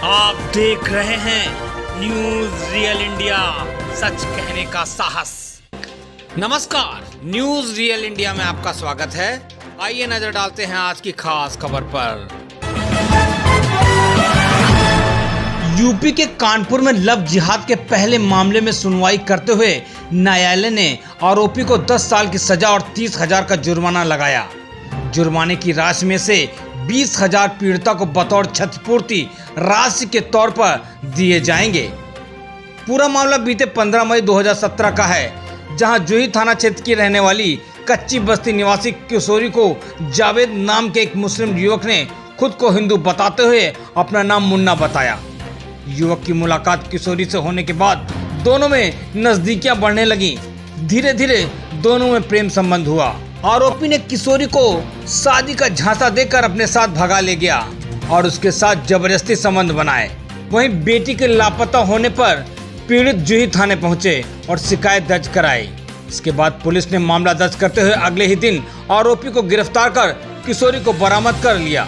आप देख रहे हैं न्यूज रियल इंडिया, सच कहने का साहस। नमस्कार, न्यूज रियल इंडिया में आपका स्वागत है। आइए नजर डालते हैं आज की खास खबर पर। यूपी के कानपुर में लव जिहाद के पहले मामले में सुनवाई करते हुए न्यायालय ने आरोपी को 10 साल की सजा और 30,000 का जुर्माना लगाया। जुर्माने की राशि में से 20,000 पीड़िता को बतौर क्षतिपूर्ति राशि के तौर पर दिए जाएंगे। पूरा मामला बीते 15 मई 2017 का है, जहां जुही थाना क्षेत्र की रहने वाली कच्ची बस्ती निवासी किशोरी को जावेद नाम के एक मुस्लिम युवक ने खुद को हिंदू बताते हुए अपना नाम मुन्ना बताया। युवक की मुलाकात किशोरी से होने के बाद दोनों में नजदीकियां बढ़ने लगी। धीरे धीरे दोनों में प्रेम संबंध हुआ। आरोपी ने किशोरी को शादी का झांसा देकर अपने साथ भगा ले गया और उसके साथ जबरदस्ती संबंध बनाए। वहीं बेटी के लापता होने पर पीड़ित जूही थाने पहुंचे और शिकायत दर्ज कराई। इसके बाद पुलिस ने मामला दर्ज करते हुए अगले ही दिन आरोपी को गिरफ्तार कर किशोरी को बरामद कर लिया।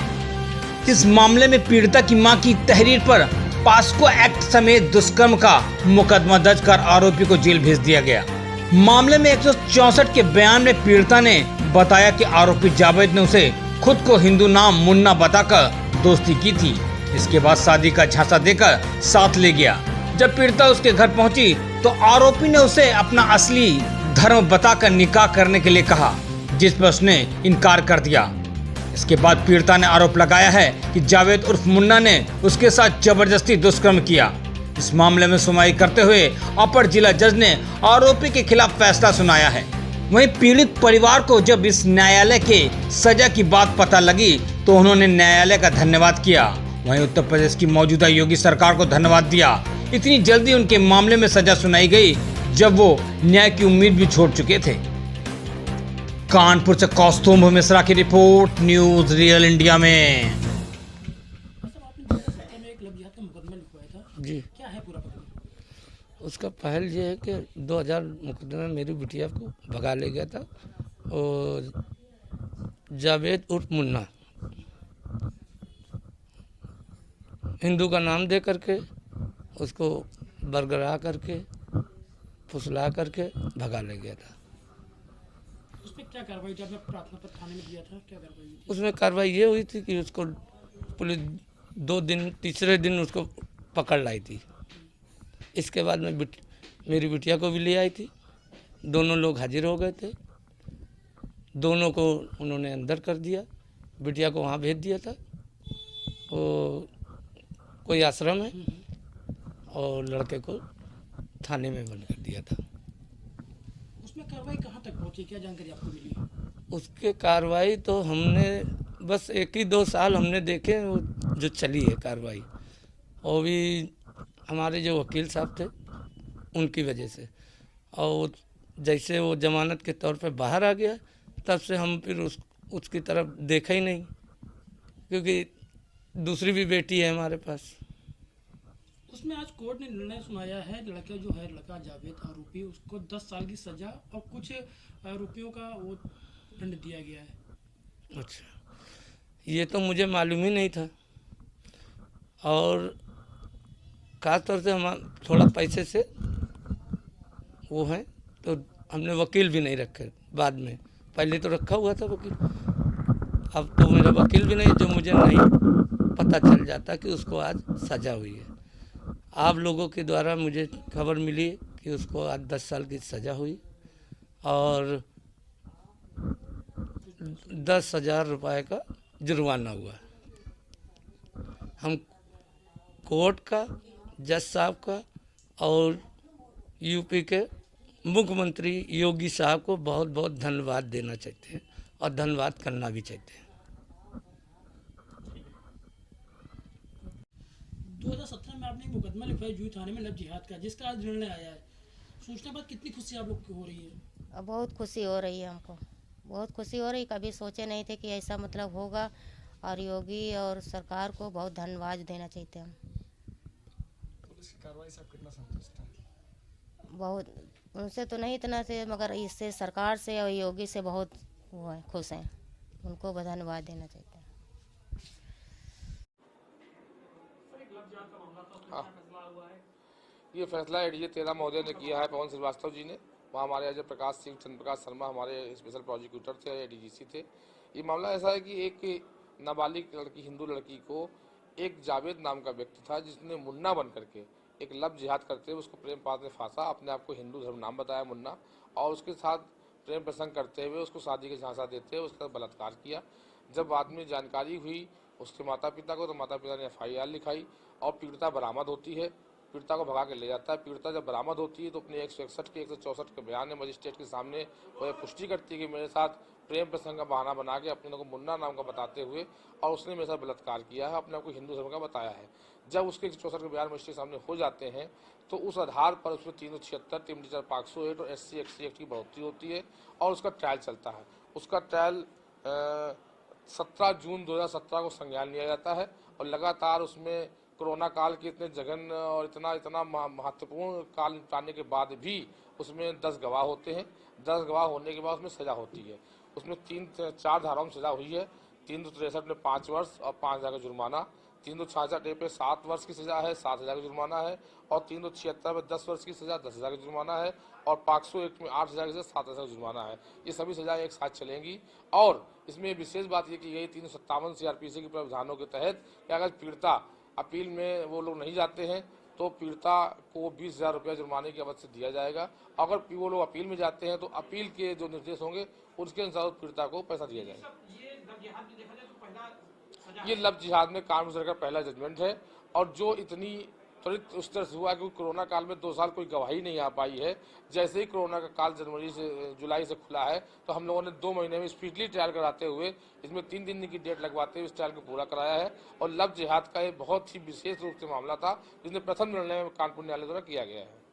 इस मामले में पीड़िता की मां की तहरीर पर पास्को एक्ट समेत दुष्कर्म का मुकदमा दर्ज कर आरोपी को जेल भेज दिया गया। मामले में 164 के बयान में पीड़िता ने बताया कि आरोपी जावेद ने उसे खुद को हिंदू नाम मुन्ना बताकर दोस्ती की थी। इसके बाद शादी का झांसा देकर साथ ले गया। जब पीड़िता उसके घर पहुंची तो आरोपी ने उसे अपना असली धर्म बताकर निकाह करने के लिए कहा, जिस पर उसने इनकार कर दिया। इसके बाद पीड़िता ने आरोप लगाया है कि जावेद उर्फ मुन्ना ने उसके साथ जबरदस्ती दुष्कर्म किया। इस मामले में सुनवाई करते हुए अपर जिला जज ने आरोपी के खिलाफ फैसला सुनाया है। वहीं पीड़ित परिवार को जब इस न्यायालय के सजा की बात पता लगी तो उन्होंने न्यायालय का धन्यवाद किया। वहीं उत्तर प्रदेश की मौजूदा योगी सरकार को धन्यवाद दिया। इतनी जल्दी उनके मामले में सजा सुनाई गई जब वो न्याय की उम्मीद भी छोड़ चुके थे। कानपुर से कौस्तुभ मिश्रा की रिपोर्ट, न्यूज रियल इंडिया में। जी, क्या है पूरा? उसका पहल ये है कि 2000 मुकदमे में मेरी बिटिया को भगा ले गया था और जावेद उर्फ मुन्ना हिंदू का नाम दे करके उसको बरगरा करके फुसला करके भगा ले गया था। उसमें क्या कार्रवाई जब मैं प्रार्थना पत्र थाने में दिया था, क्या कार्रवाई हुई थी? उसमें कार्रवाई ये हुई थी कि उसको पुलिस 2 दिन तीसरे दिन उसको पकड़ लाई थी। इसके बाद में मेरी बिटिया को भी ले आई थी। दोनों लोग हाजिर हो गए थे। दोनों को उन्होंने अंदर कर दिया। बिटिया को वहाँ भेज दिया था। वो कोई आश्रम है और लड़के को थाने में बंद कर दिया था। उसमें कार्रवाई कहाँ तक पहुँची, क्या जानकारी आपको मिली? उसके कार्रवाई तो हमने बस 1 ही 2 साल हमने देखे वो जो चली है कार्रवाई, और भी हमारे जो वकील साहब थे उनकी वजह से। और जैसे वो जमानत के तौर पे बाहर आ गया तब से हम फिर उसकी तरफ देखा ही नहीं, क्योंकि दूसरी भी बेटी है हमारे पास। उसमें आज कोर्ट ने निर्णय सुनाया है, लड़का जावेद आरोपी, उसको 10 साल की सजा और कुछ रुपयों का वो दंड दिया गया है। अच्छा, ये तो मुझे मालूम ही नहीं था। और खास तौर से हम थोड़ा पैसे से वो हैं तो हमने वकील भी नहीं रखे बाद में। पहले तो रखा हुआ था वकील, अब तो मेरा वकील भी नहीं, जो मुझे नहीं पता चल जाता कि उसको आज सज़ा हुई है। आप लोगों के द्वारा मुझे खबर मिली कि उसको आज 10 साल की सज़ा हुई और 10,000 रुपये का जुर्माना हुआ। हम कोर्ट का, जज साहब का और यूपी के मुख्यमंत्री योगी साहब को बहुत बहुत धन्यवाद देना चाहते हैं और धन्यवाद करना भी चाहते हैं। 2017 में आपने एक मुकदमा लिखवाया जूही थाने में लव जिहाद का, जिसका आज निर्णय आया है। सोचने बाद कितनी खुशी आप लोग को हो रही है? बहुत खुशी हो रही है, हमको बहुत खुशी हो रही। कभी सोचे नहीं थे कि ऐसा मतलब होगा, और योगी और सरकार को बहुत धन्यवाद देना चाहते हैं हम। पुलिस की कार्रवाई से आप कितना संतुष्ट हैं? बहुत, उनसे तो नहीं इतना से, मगर इससे सरकार से और योगी से बहुत वो है, खुश हैं। उनको धन्यवाद देना चाहते हैं। ये फैसला एडीजे 13 महोदय ने किया है, पवन श्रीवास्तव जी ने। वहाँ हमारे अजय प्रकाश सिंह, चंद्र प्रकाश शर्मा हमारे स्पेशल प्रोसिक्यूटर थे, एडीजीसी थे। ये मामला ऐसा है कि एक नाबालिग लड़की, हिंदू लड़की को एक जावेद नाम का व्यक्ति था जिसने मुन्ना बन करके एक लव जिहाद करते हुए उसको प्रेम पात्र ने फांसा, अपने आप को हिंदू धर्म नाम बताया मुन्ना, और उसके साथ प्रेम प्रसंग करते हुए उसको शादी के झांसा देते हुए उसका बलात्कार किया। जब बाद में जानकारी हुई उसके माता पिता को, तो माता पिता ने FIR लिखाई और पीड़िता बरामद होती है। पीड़िता को भगा के ले जाता है। पीड़िता जब बरामद होती है तो अपने 161 के 164 के बयान में मजिस्ट्रेट के सामने वो पुष्टि करती है कि मेरे साथ प्रेम प्रसंग का बहाना बना के अपने को मुन्ना नाम का बताते हुए और उसने मेरे साथ बलात्कार किया है, अपने आप को हिंदू धर्म का बताया है। जब उसके 164 के बयान मजिस्ट्रेट के सामने हो जाते हैं तो उस आधार पर उसमें 376, 3 500 और SC एक्ट की बढ़ोतरी होती है और उसका ट्रायल चलता है। उसका ट्रायल 17 जून 2017 को संज्ञान लिया जाता है और लगातार उसमें कोरोना काल के इतने जघन्य और इतना महत्वपूर्ण काल निपटाने के बाद भी उसमें 10 गवाह होते हैं। 10 गवाह होने के बाद उसमें सजा होती है। उसमें 4 धाराओं में सजा हुई है। 363 में 5 वर्ष और 5,000 का जुर्माना, 366 पे 7 वर्ष की सजा है, 7,000 का जुर्माना है, और 376 में 10 वर्ष की सजा, 10,000 का जुर्माना है, और 501 में 8,000 की सजा, 7,000 का जुर्माना है। ये सभी सजाएं एक साथ चलेंगी। और इसमें विशेष बात ये की गई 357 CRPC के प्रावधानों के तहत कि अगर पीड़िता अपील में वो लोग नहीं जाते हैं तो पीड़िता को 20,000 रुपया जुर्माने की अवधि से दिया जाएगा। अगर वो लोग अपील में जाते हैं तो अपील के जो निर्देश होंगे उसके अनुसार पीड़िता को पैसा दिया जाएगा। ये लव जिहाद में कानून सरकार का पहला जजमेंट है और जो इतनी त्वरित उस तरह से हुआ कि कोरोना काल में 2 साल कोई गवाही नहीं आ पाई है। जैसे ही कोरोना का काल जुलाई से खुला है तो हम लोगों ने 2 महीने में स्पीडली ट्रायल कराते हुए इसमें 3 दिन की डेट लगवाते हुए इस ट्रायल को पूरा कराया है। और लव जिहाद का ये बहुत ही विशेष रूप से मामला था जिसने प्रथम निर्णय कानपुर न्यायालय द्वारा किया गया है।